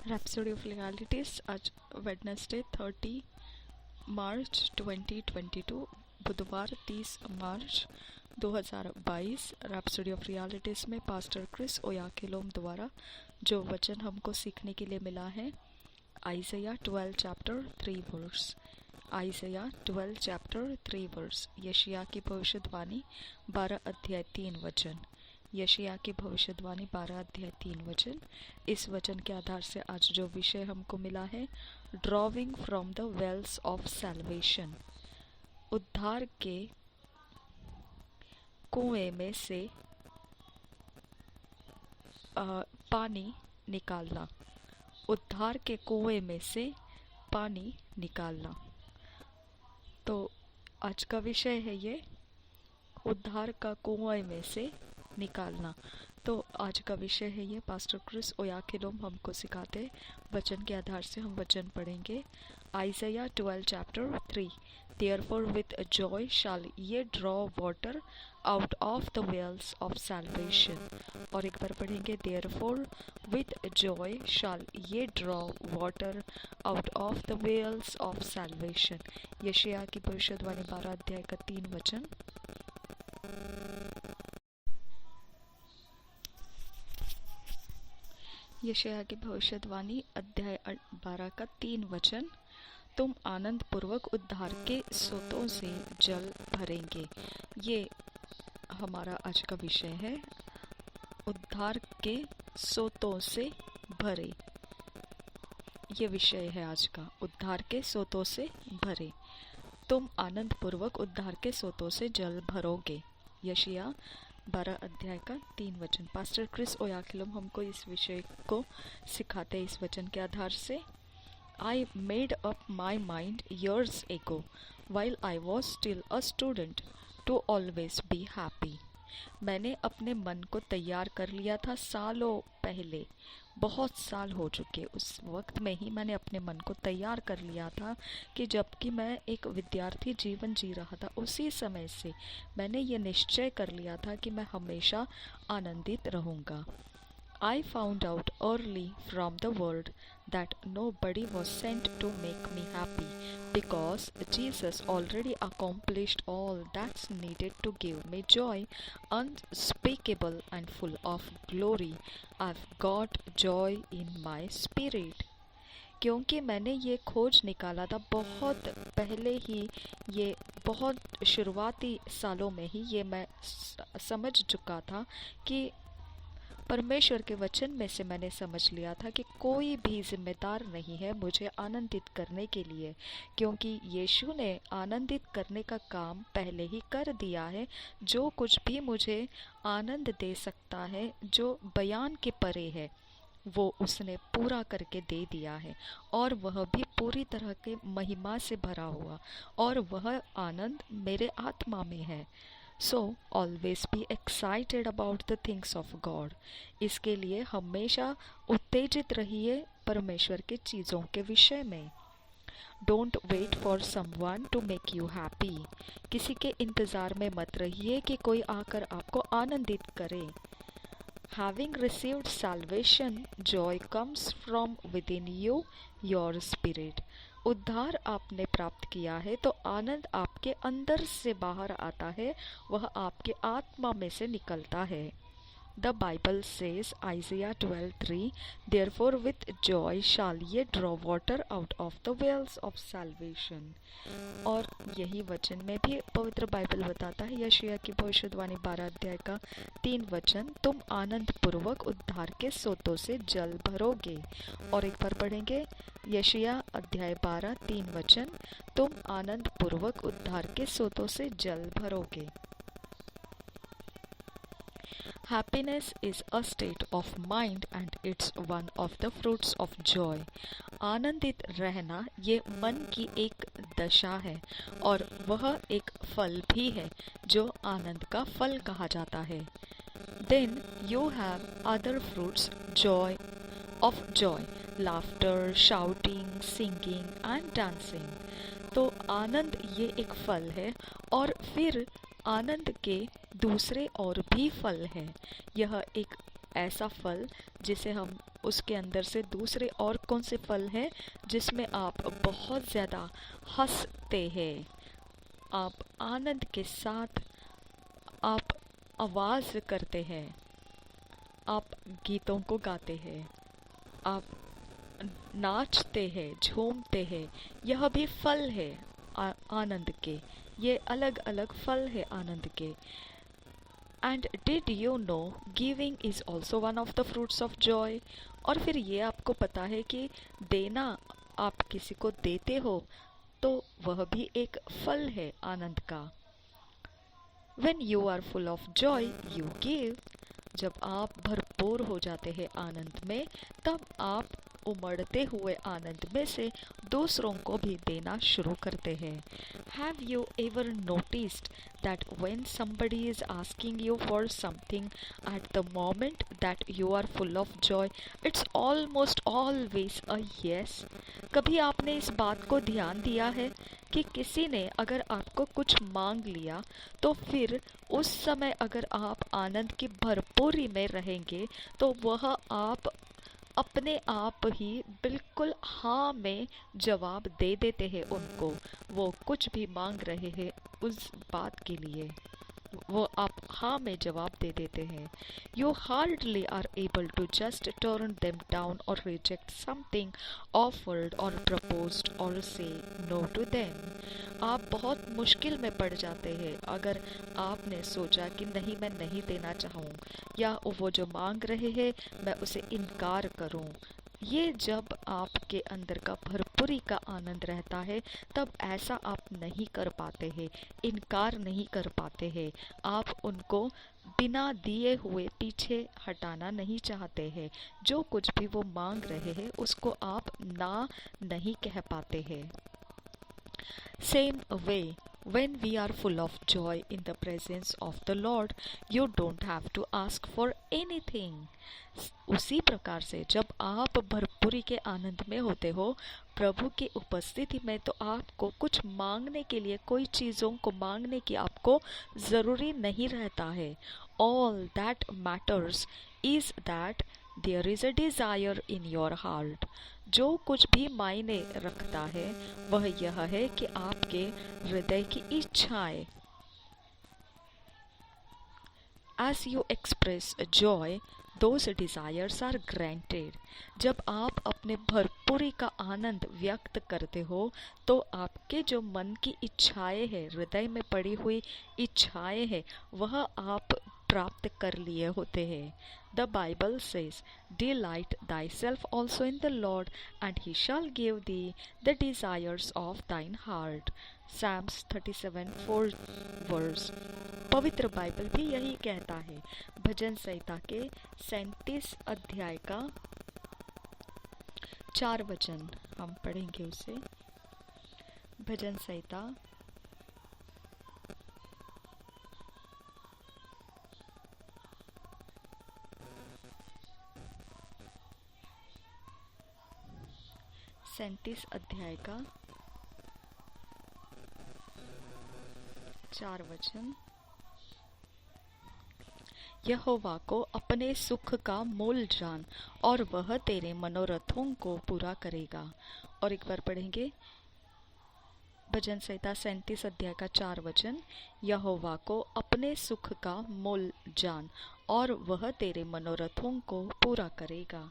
Rhapsody of realities आज Wednesday 30 मार्च 2022 बुधवार 30 मार्च 2022। Rhapsody of realities में पास्टर क्रिस ओयाखिलोम द्वारा जो वचन हमको सीखने के लिए मिला है, Isaiah 12 chapter 3 verse. Isaiah 12 chapter 3 verse. यशायाह की भविष्यवाणी 12 अध्याय 3 वचन। यशायाह की भविष्यवाणी 12 अध्याय 3 वचन। इस वचन के आधार से आज जो विषय हमको मिला है, drawing from the wells of salvation. उद्धार के कुएं में से पानी निकालना। उद्धार के कुएं में से पानी निकालना। तो आज का विषय है ये, उद्धार का कुएं में से निकालना। तो आज का विषय है ये, पास्टर क्रिस ओयाखिलोम हमको सिखाते वचन के आधार से हम वचन पढ़ेंगे। आइज़ाया 12 chapter 3। Therefore with joy shall ye draw water out of the wells of salvation। और एक बार पढ़ेंगे, Therefore with joy shall ye draw water out of the wells of salvation। यशायाह की भविष्यवाणी 12 अध्याय का 3 वचन। यशायाह की भविष्यवाणी अध्याय 12 का 3 वचन। तुम आनंद पूर्वक उद्धार के सोतों से जल भरेंगे। ये हमारा आज का विषय है, उद्धार के सोतों से भरे। ये विषय है आज का, उद्धार के सोतों से भरे। तुम आनंद पूर्वक उद्धार के सोतों से जल भरोगे। यशायाह 12 अध्याय का 3 वचन। पास्टर क्रिस ओयाखिलोम हमको इस विषय को सिखाते इस वचन के आधार से। I made up my mind years ago, while I was still a student, to always be happy। मैंने अपने मन को तैयार कर लिया था सालों पहले, बहुत साल हो चुके, उस वक्त में ही मैंने अपने मन को तैयार कर लिया था कि जबकि मैं एक विद्यार्थी जीवन जी रहा था, उसी समय से मैंने ये निश्चय कर लिया था कि मैं हमेशा आनंदित रहूँगा। I found out early from the world that nobody was sent to make me happy, because Jesus already accomplished all that's needed to give me joy unspeakable and full of glory। I've got joy in my spirit। क्योंकि मैंने ये खोज निकाला था बहुत पहले ही, ये बहुत शुरुआती सालों में ही ये मैं समझ चुका था कि परमेश्वर के वचन में से मैंने समझ लिया था कि कोई भी जिम्मेदार नहीं है मुझे आनंदित करने के लिए, क्योंकि यीशु ने आनंदित करने का काम पहले ही कर दिया है। जो कुछ भी मुझे आनंद दे सकता है, जो बयान के परे है, वो उसने पूरा करके दे दिया है, और वह भी पूरी तरह के महिमा से भरा हुआ, और वह आनंद मेरे आत्मा में है। So always be excited about the things of God। इसके लिए हमेशा उत्तेजित रहिए परमेश्वर के चीज़ों के विषय में। Don't wait for someone to make you happy। किसी के इंतज़ार में मत रहिए कि कोई आकर आपको आनंदित करे। Having received salvation, joy comes from within you, your spirit। उद्धार आपने प्राप्त किया है तो आनंद आपके अंदर से बाहर आता है, वह आपके आत्मा में से निकलता है। The Bible says, Isaiah 12:3, Therefore with joy shall ye draw water out of the wells of salvation। और यही वचन में भी पवित्र बाइबल बताता है, यशायाह की भविष्यवाणी 12 अध्याय का 3 वचन, तुम आनंद पूर्वक उद्धार के सोतों से जल भरोगे। और एक बार पढ़ेंगे, यशायाह अध्याय 12 3 वचन, तुम आनंद पूर्वक उद्धार के सोतों से जल भरोगे। Happiness is a state of mind and it's one of the fruits of joy। आनंदित रहना ये मन की एक दशा है, और वह एक फल भी है जो आनंद का फल कहा जाता है। Then you have other fruits of joy, laughter, shouting, singing and dancing। तो आनंद ये एक फल है, और फिर आनंद के दूसरे और भी फल हैं। यह एक ऐसा फल जिसे हम उसके अंदर से दूसरे और कौन से फल हैं जिसमें आप बहुत ज़्यादा हंसते हैं, आप आनंद के साथ आप आवाज़ करते हैं, आप गीतों को गाते हैं, आप नाचते हैं, झूमते हैं। यह भी फल है आनंद के। ये अलग अलग फल है आनंद के। And did you know giving is also one of the fruits of Joy. और फिर ये आपको पता है कि देना, आप किसी को देते हो तो वह भी एक फल है आनंद का। When you are full of joy, you give। जब आप भरपूर हो जाते हैं आनंद में, तब आप उमड़ते हुए आनंद में से दूसरों को भी देना शुरू करते हैं। Have you ever noticed that when somebody is asking you for something at the moment that you are full of joy, it's almost always a yes? कभी आपने इस बात को ध्यान दिया है कि किसी ने अगर आपको कुछ मांग लिया तो फिर उस समय अगर आप आनंद की भरपूरी में रहेंगे तो वह आप अपने आप ही बिल्कुल हाँ में जवाब दे देते हैं उनको। वो कुछ भी मांग रहे हैं उस बात के लिए, वो आप हाँ में जवाब दे देते हैं। You hardly are able to just turn them down or reject something offered or proposed or say no to them। आप बहुत मुश्किल में पड़ जाते हैं अगर आपने सोचा कि नहीं, मैं नहीं देना चाहूँ, या वो जो मांग रहे हैं मैं उसे इनकार करूँ। ये जब आपके अंदर का भरपूरी का आनंद रहता है तब ऐसा आप नहीं कर पाते हैं, इनकार नहीं कर पाते हैं। आप उनको बिना दिए हुए पीछे हटाना नहीं चाहते हैं। जो कुछ भी वो मांग रहे हैं उसको आप ना नहीं कह पाते हैं। Same way, when we are full of joy in the presence of the Lord, you don't have to ask for anything। उसी प्रकार से जब आप भरपूरी के आनंद में होते हो प्रभु की उपस्थिति में, तो आपको कुछ मांगने के लिए, कोई चीज़ों को मांगने की आपको ज़रूरी नहीं रहता है। All that matters is that there is a desire in your heart। जो कुछ भी मायने रखता है वह यह है कि आपके हृदय की इच्छाएं। As you express joy, those desires are granted। जब आप अपने भरपूरी का आनंद व्यक्त करते हो तो आपके जो मन की इच्छाएं हैं, हृदय में पड़ी हुई इच्छाएं हैं, वह आप प्राप्त कर लिए होते हैं। The Bible says, Delight thyself also in the Lord, and he shall give thee the desires of thine heart। Psalms 37:4 verse। पवित्र बाइबल भी यही कहता है। भजन संहिता के 37 अध्याय का 4 वचन हम पढ़ेंगे उसे। भजन संहिता 37 अध्याय का 4 वचन। यहोवा को अपने सुख का मोल जान और वह तेरे मनोरथों को पूरा करेगा। और एक बार पढ़ेंगे भजन संहिता 37 अध्याय का 4 वचन। यहोवा को अपने सुख का मोल जान और वह तेरे मनोरथों को पूरा करेगा।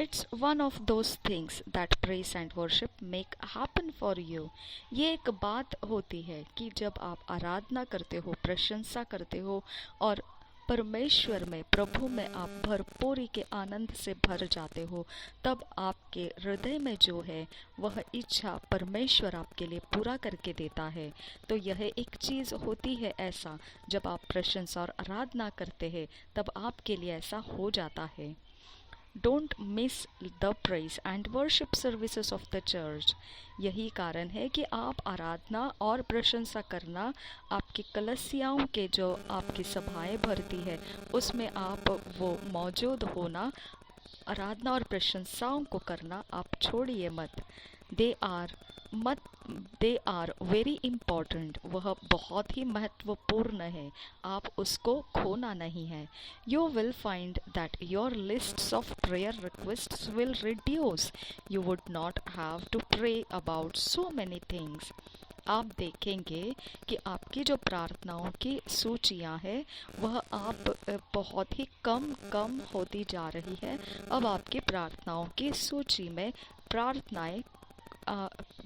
It's one of those things that praise and worship make happen for you। ये एक बात होती है कि जब आप आराधना करते हो, प्रशंसा करते हो और परमेश्वर में, प्रभु में आप भरपूरी के आनंद से भर जाते हो, तब आपके हृदय में जो है वह इच्छा परमेश्वर आपके लिए पूरा करके देता है। तो यह एक चीज़ होती है ऐसा, जब आप प्रशंसा और आराधना करते हैं तब आपके लिए ऐसा हो जाता है। Don't miss the praise and worship services of the church। यही कारण है कि आप आराधना और प्रशंसा करना, आपकी कलीसियाओं के जो आपकी सभाएं भरती है उसमें आप वो मौजूद होना, आराधना और प्रशंसाओं को करना आप छोड़िए मत। They are मत दे आर वेरी इम्पॉर्टेंट, वह बहुत ही महत्वपूर्ण है, आप उसको खोना नहीं है। You will find that your lists of prayer requests will reduce, you would not have to pray about so many things. आप देखेंगे कि आपकी जो प्रार्थनाओं की सूचियां हैं वह आप बहुत ही कम कम होती जा रही है। अब आपकी प्रार्थनाओं की सूची में प्रार्थनाएं,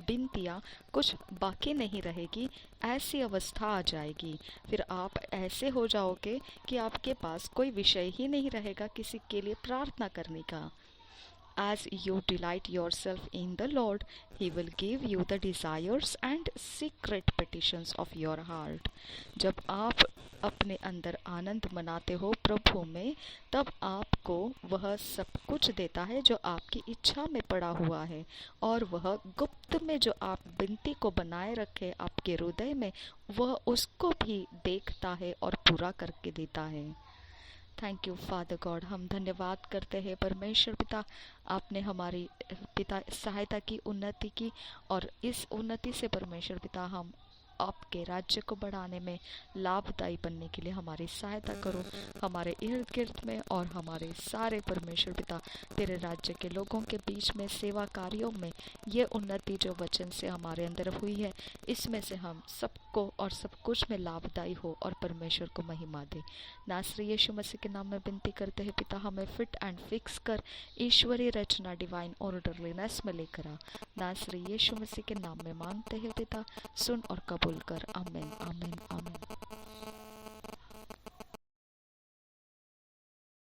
विनतियाँ कुछ बाकी नहीं रहेगी, ऐसी अवस्था आ जाएगी। फिर आप ऐसे हो जाओगे कि आपके पास कोई विषय ही नहीं रहेगा किसी के लिए प्रार्थना करने का। As you delight yourself in the Lord, He will give you the desires and secret petitions of your heart. जब आप अपने अंदर आनंद मनाते हो प्रभु में, तब आपको वह सब कुछ देता है जो आपकी इच्छा में पड़ा हुआ है, और वह गुप्त में जो आप विनती को बनाए रखे आपके हृदय में, वह उसको भी देखता है और पूरा करके देता है। थैंक यू फादर गॉड, हम धन्यवाद करते हैं परमेश्वर पिता, आपने हमारी पिता सहायता की, उन्नति की, और इस उन्नति से परमेश्वर पिता हम आपके राज्य को बढ़ाने में लाभदायी बनने के लिए हमारी सहायता करो, हमारे इर्द गिर्द में और हमारे सारे परमेश्वर पिता तेरे राज्य के लोगों के बीच में सेवा कार्यों में ये उन्नति जो वचन से हमारे अंदर हुई है, इसमें से हम सबको और सब कुछ में लाभदायी हो और परमेश्वर को महिमा दे। नासरी यीशु मसीह के नाम में विनती करते हैं पिता, हमें फिट एंड फिक्स कर ईश्वरीय रचना डिवाइन ऑर्डरलीनेस में लेकर आ। नासरी यीशु मसीह के नाम में मांगते हैं पिता, सुन और कबूल कर। आमीन आमीन आमीन।